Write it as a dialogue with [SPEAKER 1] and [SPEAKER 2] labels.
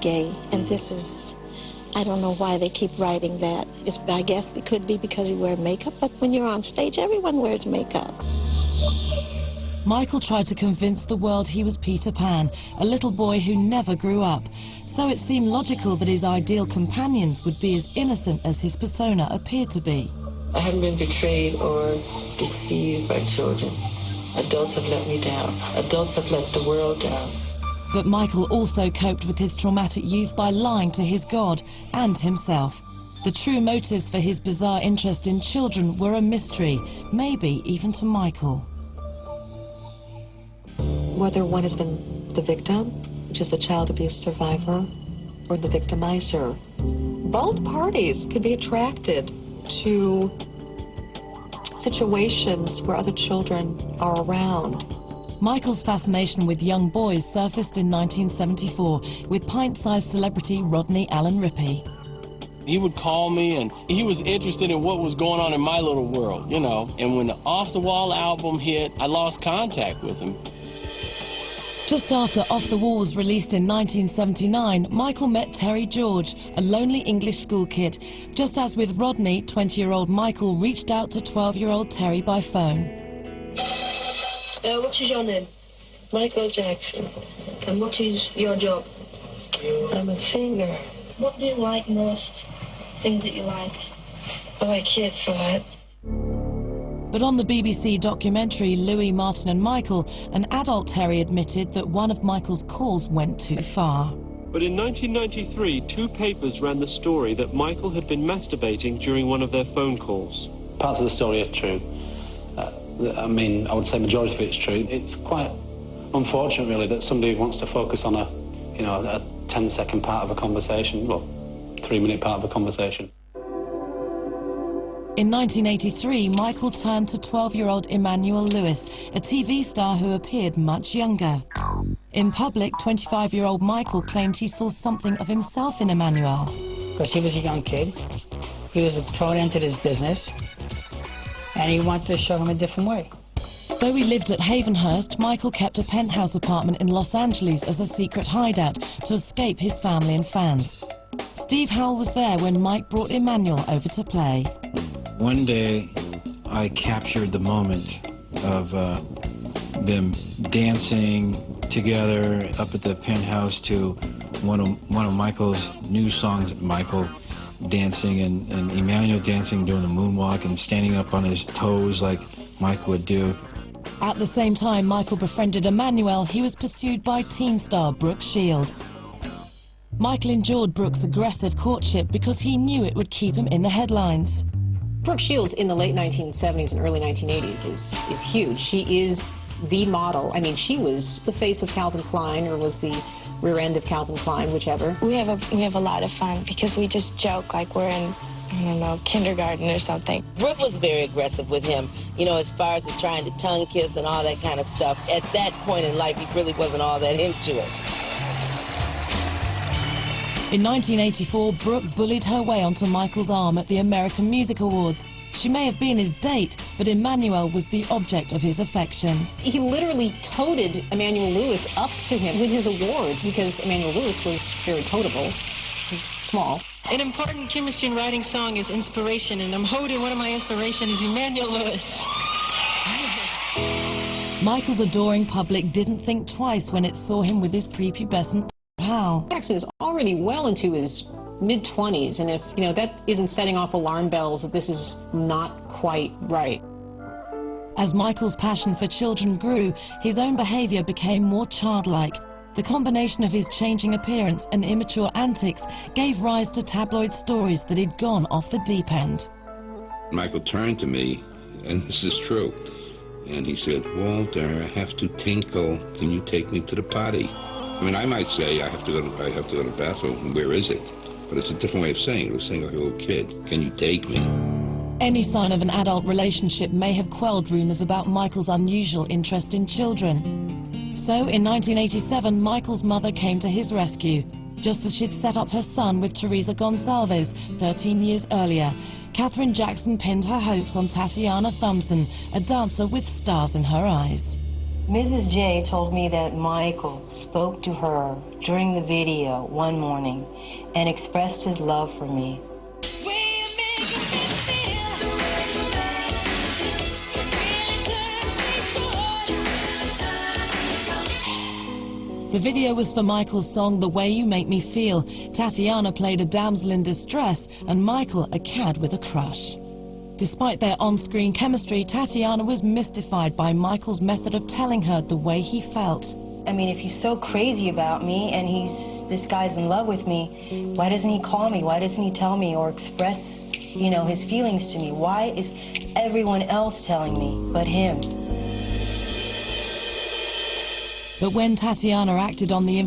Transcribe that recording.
[SPEAKER 1] gay, and this is, I don't know why they keep writing that. I guess it could be because you wear makeup, but when you're on stage, everyone wears makeup.
[SPEAKER 2] Michael tried to convince the world he was Peter Pan, a little boy who never grew up. So it seemed logical that his ideal companions would be as innocent as his persona appeared to be.
[SPEAKER 3] I haven't been betrayed or deceived by children. Adults have let me down. Adults have let the world down.
[SPEAKER 2] But Michael also coped with his traumatic youth by lying to his God and himself. The true motives for his bizarre interest in children were a mystery, maybe even to Michael.
[SPEAKER 4] Whether one has been the victim, which is the child abuse survivor, or the victimizer, both parties can be attracted to situations where other children are around.
[SPEAKER 2] Michael's fascination with young boys surfaced in 1974 with pint-sized celebrity Rodney Allen Rippey.
[SPEAKER 5] He would call me, and he was interested in what was going on in my little world, you know. And when the Off the Wall album hit, I lost contact with him.
[SPEAKER 2] Just after Off the Wall was released in 1979, Michael met Terry George, a lonely English school kid. Just as with Rodney, 20-year-old Michael reached out to 12-year-old Terry by phone.
[SPEAKER 3] What is your name? Michael Jackson. And what is your job? I'm a singer.
[SPEAKER 6] What do you like most? Things that you like?
[SPEAKER 3] I like kids a lot.
[SPEAKER 2] But on the BBC documentary Louis, Martin and Michael, an adult Terry admitted that one of Michael's calls went too far.
[SPEAKER 7] But in 1993, two papers ran the story that Michael had been masturbating during one of their phone calls.
[SPEAKER 8] Parts of the story are true. I mean, I would say majority of it's true. It's quite unfortunate, really, that somebody wants to focus on a 10-second part of a conversation, well, 3-minute part of a conversation.
[SPEAKER 2] In 1983, Michael turned to 12-year-old Emmanuel Lewis, a TV star who appeared much younger. In public, 25-year-old Michael claimed he saw something of himself in Emmanuel.
[SPEAKER 9] Because he was a young kid, he was thrown into this business, and he wanted to show him a different way.
[SPEAKER 2] Though he lived at Havenhurst, Michael kept a penthouse apartment in Los Angeles as a secret hideout to escape his family and fans. Steve Howell was there when Mike brought Emmanuel over to play.
[SPEAKER 10] One day, I captured the moment of them dancing together up at the penthouse to one of Michael's new songs. Michael dancing and Emmanuel dancing, doing the moonwalk and standing up on his toes like Mike would do.
[SPEAKER 2] At the same time Michael befriended Emmanuel, he was pursued by teen star Brooke Shields. Michael endured Brooke's aggressive courtship because he knew it would keep him in the headlines.
[SPEAKER 11] Brooke Shields in the late 1970s and early 1980s is huge. She is the model. I mean, she was the face of Calvin Klein, or was the rear end of Calvin Klein, whichever.
[SPEAKER 6] We have a lot of fun because we just joke like we're in, I don't know, kindergarten or something.
[SPEAKER 12] Brooke was very aggressive with him, you know, as far as the trying to tongue kiss and all that kind of stuff. At that point in life, he really wasn't all that into it.
[SPEAKER 2] In 1984, Brooke bullied her way onto Michael's arm at the American Music Awards. She may have been his date, but Emmanuel was the object of his affection.
[SPEAKER 11] He literally toted Emmanuel Lewis up to him with his awards because Emmanuel Lewis was very totable. He's small.
[SPEAKER 3] An important chemistry in writing song is inspiration, and I'm holding one of my inspirations is Emmanuel Lewis.
[SPEAKER 2] Michael's adoring public didn't think twice when it saw him with his prepubescent pal.
[SPEAKER 11] Jackson is already well into his mid-20s, and if, you know, that isn't setting off alarm bells that this is not quite right.
[SPEAKER 2] As Michael's passion for children grew, his own behavior became more childlike. The combination of his changing appearance and immature antics gave rise to tabloid stories that he'd gone off the deep end.
[SPEAKER 13] Michael turned to me, and this is true, and he said, "Walter, I have to tinkle. Can you take me to the potty?" I mean, I might say, I have to go to the bathroom. Where is it? But it's a different way of saying it. It was saying like a little kid, "Can you take me?"
[SPEAKER 2] Any sign of an adult relationship may have quelled rumors about Michael's unusual interest in children. So, in 1987, Michael's mother came to his rescue. Just as she'd set up her son with Teresa Gonçalves 13 years earlier, Katherine Jackson pinned her hopes on Tatiana Thompson, a dancer with stars in her eyes.
[SPEAKER 14] Mrs. J told me that Michael spoke to her during the video one morning and expressed his love for me.
[SPEAKER 2] The video was for Michael's song The Way You Make Me Feel. Tatiana played a damsel in distress and Michael a cad with a crush. Despite their on-screen chemistry, Tatiana was mystified by Michael's method of telling her the way he felt.
[SPEAKER 14] I mean, if he's so crazy about me and this guy's in love with me, why doesn't he call me? Why doesn't he tell me or express, you know, his feelings to me? Why is everyone else telling me but him?
[SPEAKER 2] But when Tatiana acted on the